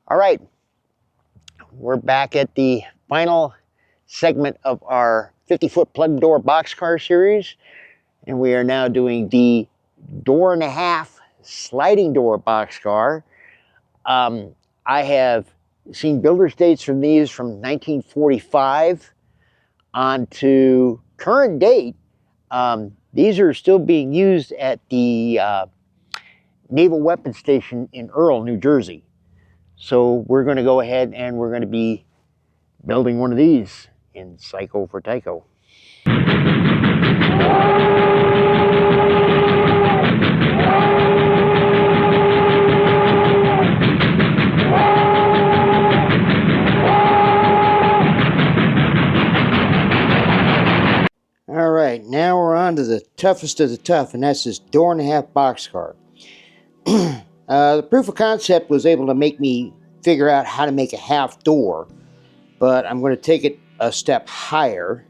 All right, we're back at the final segment of our 50-foot plug door boxcar series, and we are now doing the door and a half sliding door boxcar. I have seen builder's dates from these from 1945 on to current date. These are still being used at the Naval Weapons Station in Earle, New Jersey. So we're going to go ahead and we're going to be building one of these in Tyco for Tyco. All right, now we're on to the toughest of the tough, and that's this door and a half boxcar. The proof of concept was able to make me figure out how to make a half door, but I'm going to take it a step higher.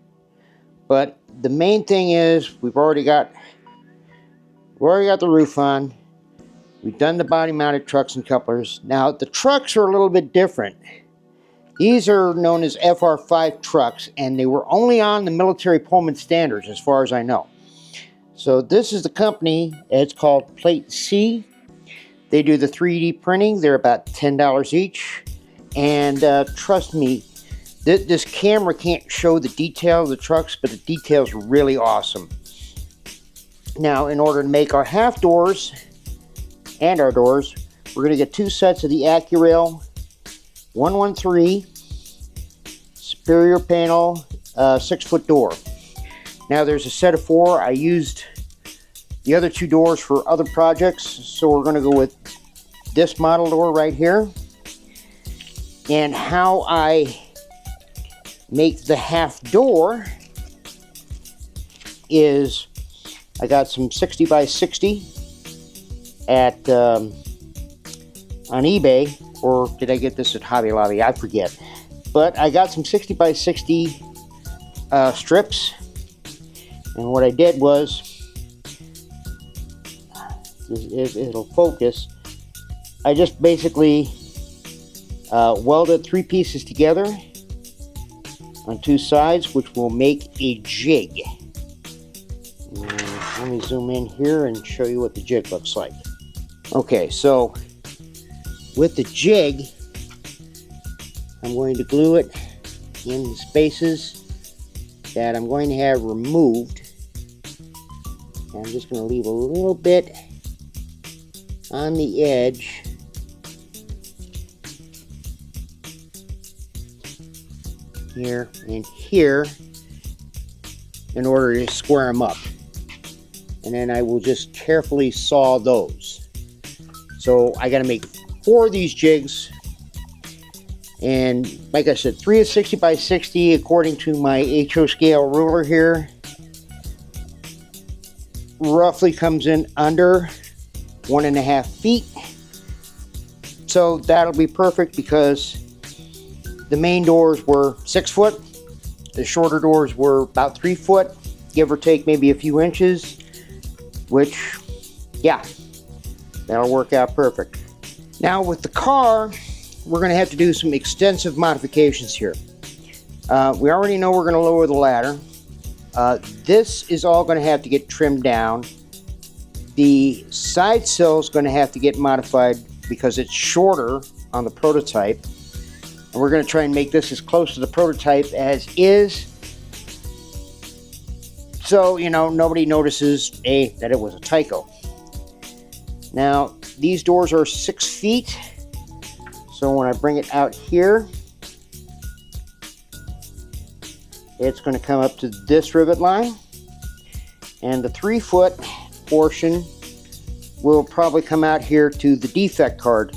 But the main thing is we've already got the roof on. We've done the body mounted trucks and couplers. Now the trucks are a little bit different. These are known as FR5 trucks, and they were only on the military Pullman standards as far as I know. So this is the company. It's called Plate C. They do the 3D printing. They're about $10 each. And trust me, this camera can't show the detail of the trucks, but the detail's really awesome. Now, in order to make our half doors and our doors, we're going to get two sets of the AccuRail 113 Superior Panel 6-foot door. Now, there's a set of 4. I used the other 2 doors for other projects, so we're going to go with this model door right here. And how I make the half door is I got some 60 by 60 at on eBay, or did I get this at Hobby Lobby? I forget. But I got some 60 by 60 strips, and what I did was, it'll focus, I just basically welded 3 pieces together on 2 sides, which will make a jig. Let me zoom in here and show you what the jig looks like. Okay, so with the jig, I'm going to glue it in the spaces that I'm going to have removed. And I'm just going to leave a little bit on the edge here and here in order to square them up, and then I will just carefully saw those. So I got to make 4 of these jigs, and like I said, 3 is 60 by 60 according to my HO scale ruler here. Roughly comes in under 1.5 feet, so that'll be perfect because the main doors were 6 foot, the shorter doors were about 3 foot, give or take maybe a few inches, which, yeah, that'll work out perfect. Now with the car, we're going to have to do some extensive modifications here. We already know we're going to lower the ladder. This is all going to have to get trimmed down. The side sill is going to have to get modified because it's shorter on the prototype. And we're going to try and make this as close to the prototype as is, so, you know, nobody notices, that it was a Tyco. Now, these doors are 6 feet, so when I bring it out here, it's going to come up to this rivet line, and the 3-foot portion will probably come out here to the defect card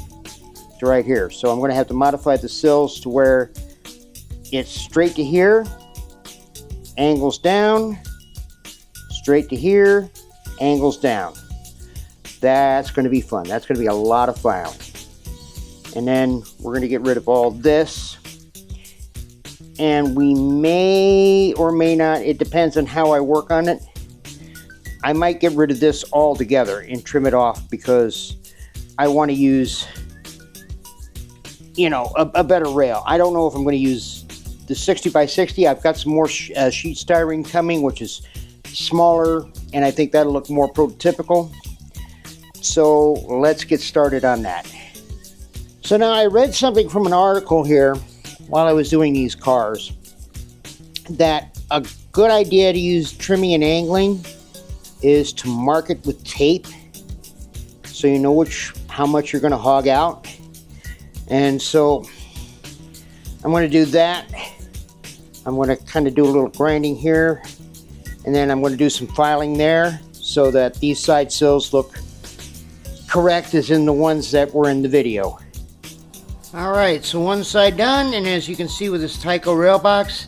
right here. So I'm going to have to modify the sills to where it's straight to here, angles down, straight to here, angles down. That's going to be fun. That's going to be a lot of filing. And then we're going to get rid of all this, and we may or may not, it depends on how I work on it. I might get rid of this altogether and trim it off because I want to use you know, a better rail. I don't know if I'm going to use the 60 by 60. I've got some more sheet styrene coming, which is smaller, and I think that'll look more prototypical. So let's get started on that. So now I read something from an article here while I was doing these cars that a good idea to use trimming and angling is to mark it with tape so you know how much you're going to hog out. And so I'm going to do that. I'm going to kind of do a little grinding here, and then I'm going to do some filing there so that these side sills look correct as in the ones that were in the video. Alright, so one side done, and as you can see with this Tyco rail box,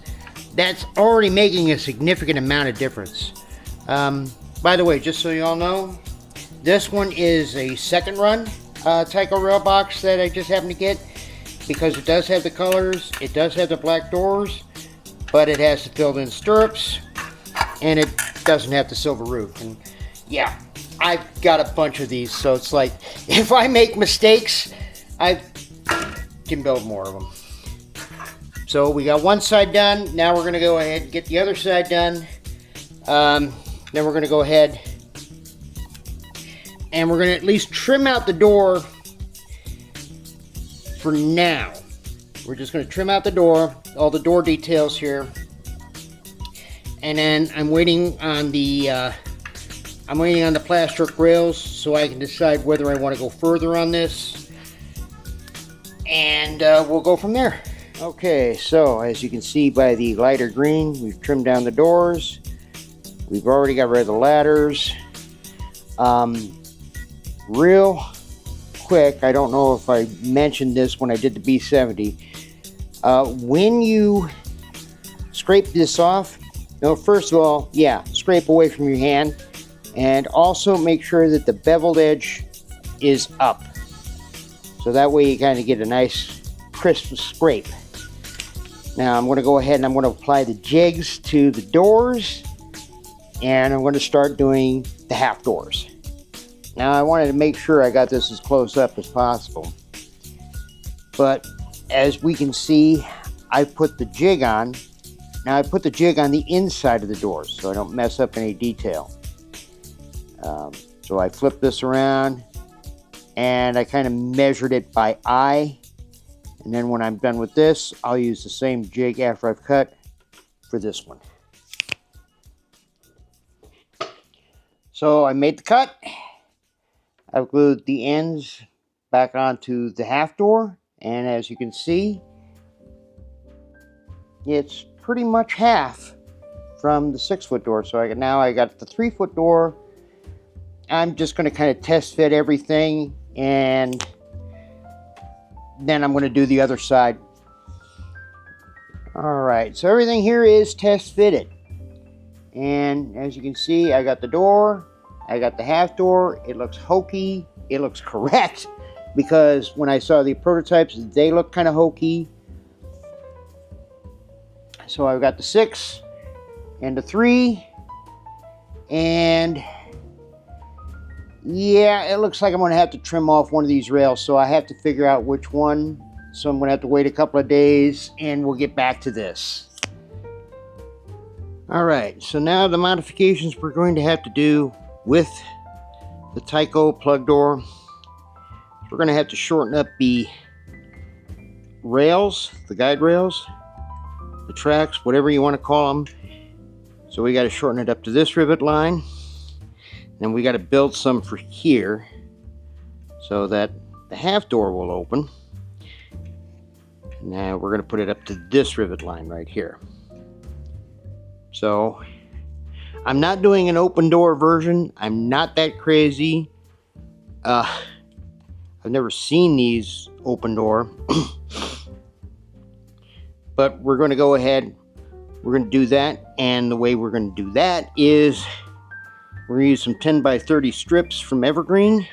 that's already making a significant amount of difference. By the way, just so you all know, this one is a second run Tyco rail box that I just happened to get, because it does have the colors, it does have the black doors, but it has the filled-in stirrups, and it doesn't have the silver roof. And yeah, I've got a bunch of these, so it's like, if I make mistakes, I can build more of them. So we got one side done. Now we're going to go ahead and get the other side done. Then we're going to go ahead and we're going to at least trim out the door for now. We're just going to trim out the door, all the door details here. And then I'm waiting on the plastic rails so I can decide whether I want to go further on this. And we'll go from there. Okay, so as you can see by the lighter green, we've trimmed down the doors. We've already got rid of the ladders. Real quick, I don't know if I mentioned this when I did the B70. When you scrape this off, first of all, yeah, scrape away from your hand. And also make sure that the beveled edge is up. So that way you kind of get a nice crisp scrape. Now I'm going to go ahead and I'm going to apply the jigs to the doors, and I'm going to start doing the half doors. Now I wanted to make sure I got this as close up as possible, but as we can see, I put the jig on. Now I put the jig on the inside of the doors so I don't mess up any detail. So I flip this around and I kind of measured it by eye, and then when I'm done with this, I'll use the same jig after I've cut for this one. So I made the cut. I've glued the ends back onto the half door, and as you can see, it's pretty much half from the 6-foot door. So now I got the 3-foot door. I'm just going to kind of test fit everything, and then I'm going to do the other side. Alright, so everything here is test fitted. And as you can see, I got the door, I got the half door. It looks hokey, it looks correct, because when I saw the prototypes, they look kind of hokey. So I've got the 6 and the 3, and yeah, it looks like I'm going to have to trim off one of these rails, so I have to figure out which one. So I'm going to have to wait a couple of days, and we'll get back to this. Alright, so now the modifications we're going to have to do with the Tyco plug door. We're going to have to shorten up the rails, the guide rails, the tracks, whatever you want to call them. So we got to shorten it up to this rivet line. Then we got to build some for here so that the half door will open. Now we're going to put it up to this rivet line right here. So I'm not doing an open door version. I'm not that crazy. I've never seen these open door. But we're going to go ahead. We're going to do that. And the way we're going to do that is we're going to use some 10 by 30 strips from Evergreen.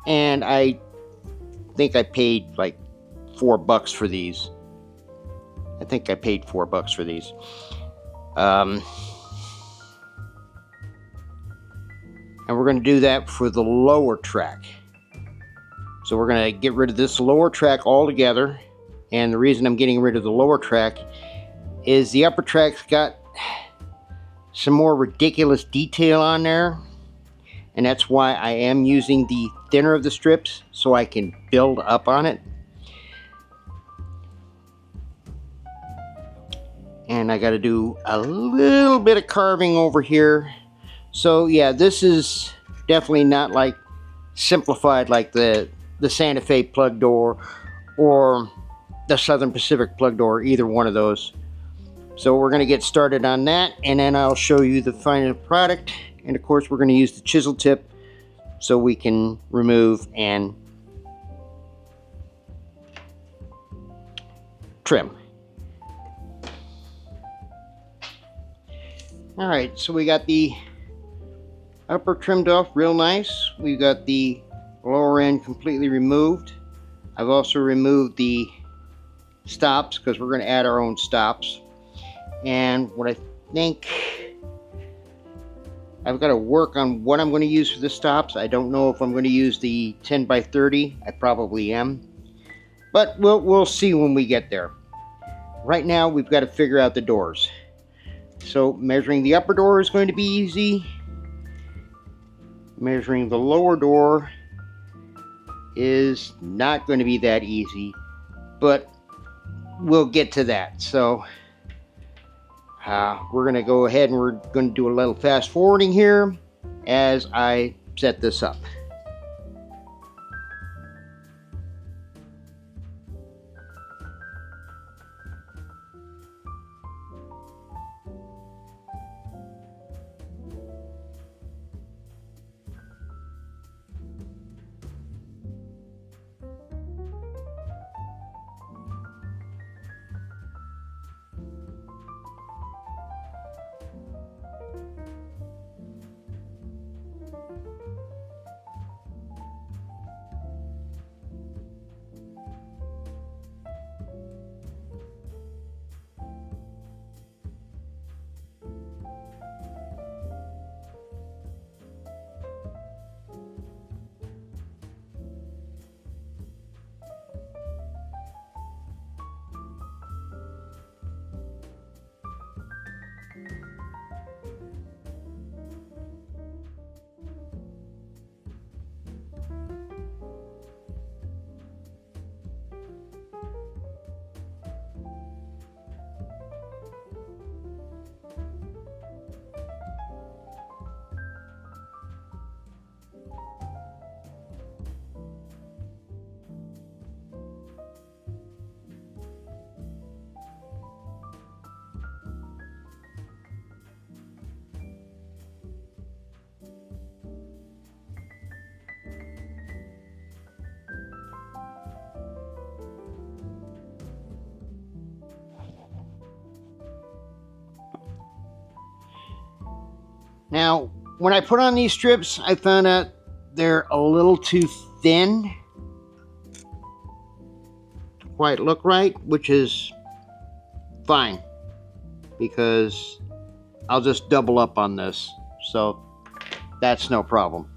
And I think I paid like $4 for these. I think I paid $4 for these. And we're going to do that for the lower track. So we're going to get rid of this lower track altogether. And the reason I'm getting rid of the lower track is the upper track's got some more ridiculous detail on there. And that's why I am using the thinner of the strips so I can build up on it. And I got to do a little bit of carving over here. So yeah, this is definitely not like simplified like the Santa Fe plug door or the Southern Pacific plug door, either one of those. So we're going to get started on that, and then I'll show you the final product. And of course we're going to use the chisel tip so we can remove and trim. Alright, so we got the upper trimmed off real nice. We've got the lower end completely removed. I've also removed the stops because we're going to add our own stops. And what I think, I've got to work on what I'm going to use for the stops. I don't know if I'm going to use the 10 by 30. I probably am. But we'll see when we get there. Right now we've got to figure out the doors. So measuring the upper door is going to be easy. Measuring the lower door is not going to be that easy, but we'll get to that. So we're going to go ahead and we're going to do a little fast forwarding here as I set this up. Now, when I put on these strips, I found out they're a little too thin to quite look right, which is fine because I'll just double up on this. So that's no problem.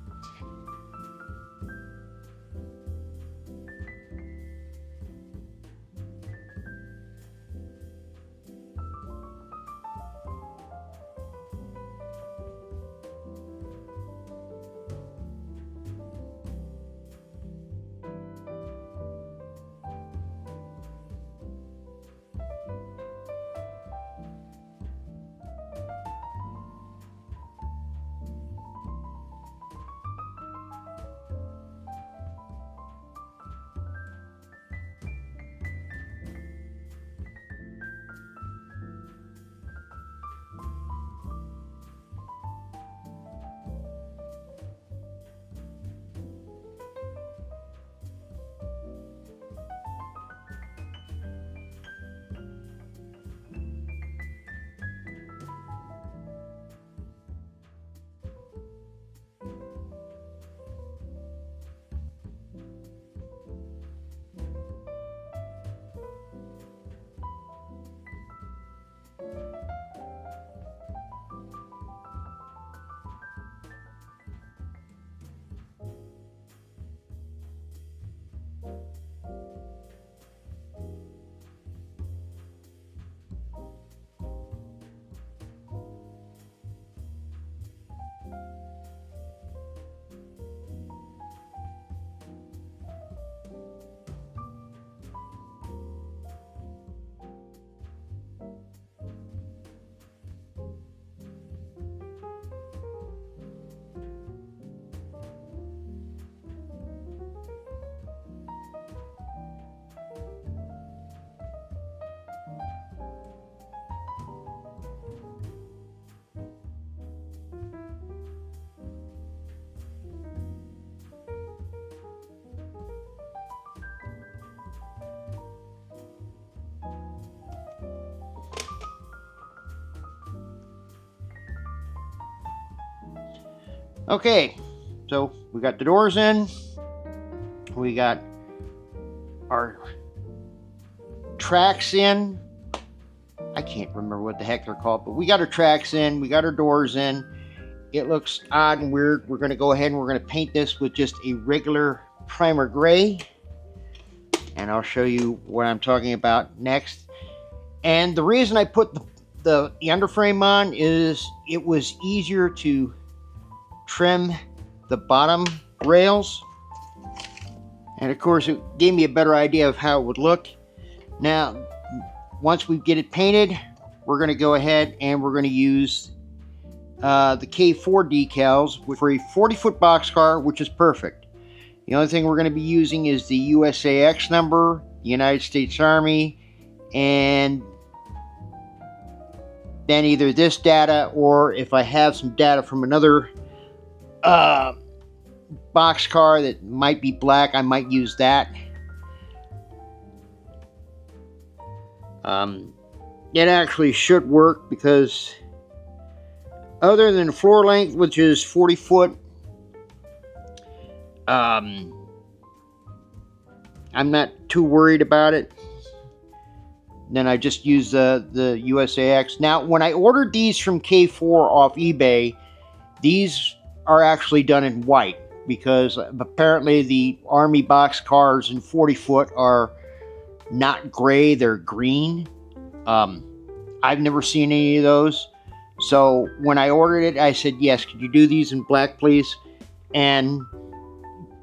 Okay, so we got the doors in. We got our tracks in. I can't remember what the heck they're called, but we got our tracks in. We got our doors in. It looks odd and weird. We're going to go ahead and we're going to paint this with just a regular primer gray. And I'll show you what I'm talking about next. And the reason I put the underframe on is it was easier to trim the bottom rails. And of course, it gave me a better idea of how it would look. Now, once we get it painted, we're going to go ahead and we're going to use the K4 decals for a 40-foot boxcar, which is perfect. The only thing we're going to be using is the USAX number, the United States Army, and then either this data, or if I have some data from another boxcar that might be black, I might use that. It actually should work because other than floor length, which is 40 foot, I'm not too worried about it. Then I just use the USAX. Now, when I ordered these from K4 off eBay, these are actually done in white because apparently the Army box cars in 40 foot are not gray, they're green. I've never seen any of those. So when I ordered it, I said, yes, could you do these in black, please? And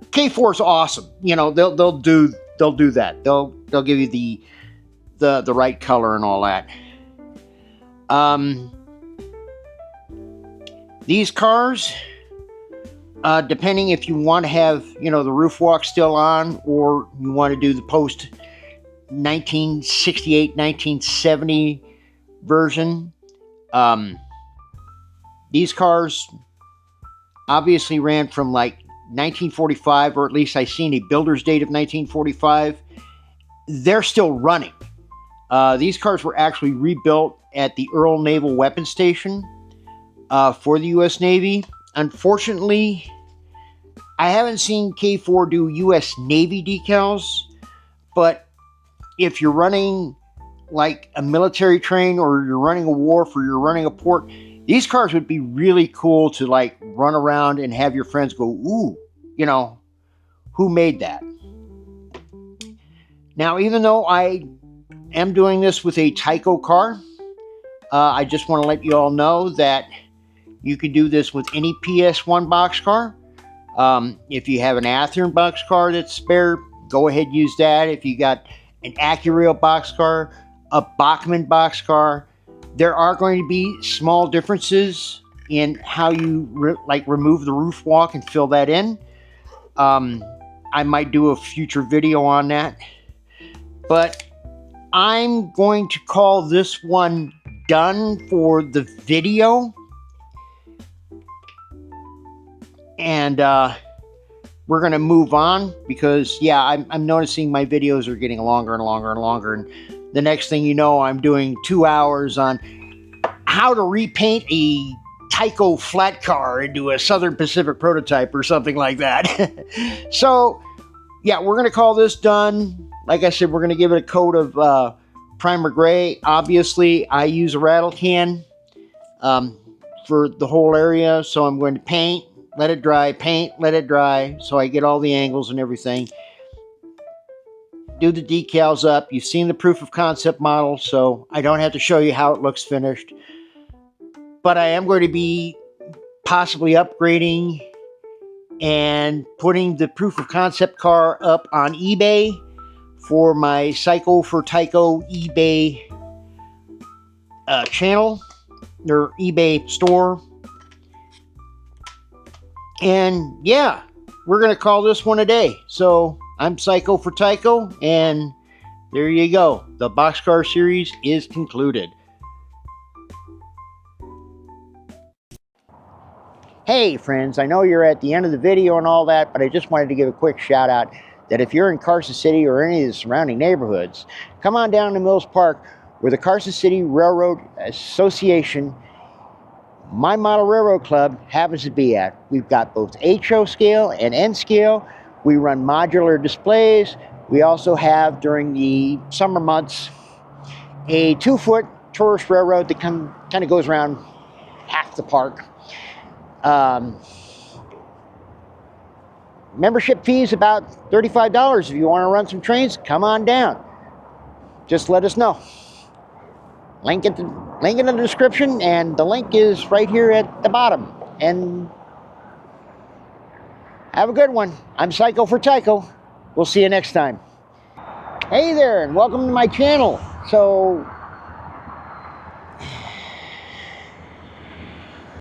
K4 is awesome. You know, they'll do that. They'll give you the right color and all that. These cars, depending if you want to have, you know, the roof walk still on, or you want to do the post 1968, 1970 version. These cars obviously ran from like 1945, or at least I seen a builder's date of 1945. They're still running. These cars were actually rebuilt at the Earle Naval Weapons Station for the U.S. Navy. Unfortunately, I haven't seen K4 do U.S. Navy decals, but if you're running like a military train, or you're running a wharf, or you're running a port, these cars would be really cool to like run around and have your friends go, ooh, you know, who made that? Now, even though I am doing this with a Tyco car, I just want to let you all know that you can do this with any PS1 boxcar. If you have an Athearn boxcar that's spare, go ahead and use that. If you got an Accurail boxcar, a Bachmann boxcar, there are going to be small differences in how you remove the roof walk and fill that in. I might do a future video on that, but I'm going to call this one done for the video. And we're going to move on because, yeah, I'm noticing my videos are getting longer and longer and longer. And the next thing you know, I'm doing 2 hours on how to repaint a Tyco flat car into a Southern Pacific prototype or something like that. So, yeah, we're going to call this done. Like I said, we're going to give it a coat of primer gray. Obviously, I use a rattle can for the whole area. So I'm going to paint, let it dry, paint, let it dry, so I get all the angles and everything. Do the decals up. You've seen the proof of concept model, so I don't have to show you how it looks finished. But I am going to be possibly upgrading and putting the proof of concept car up on eBay for my Psycho for Tyco eBay channel, or eBay store. And yeah, we're going to call this one a day. So I'm Psycho for Tyco, and there you go. The boxcar series is concluded. Hey friends, I know you're at the end of the video and all that, but I just wanted to give a quick shout out that if you're in Carson City or any of the surrounding neighborhoods, come on down to Mills Park, where the Carson City Railroad Association my model railroad club happens to be at. We've got both HO scale and N scale. We run modular displays. We also have, during the summer months, a 2-foot tourist railroad that kind of goes around half the park. Membership fee is about $35. If you want to run some trains, come on down. Just let us know. Link in the description, and the link is right here at the bottom. And have a good one. I'm Psycho for Tyco. We'll see you next time. Hey there, and welcome to my channel. So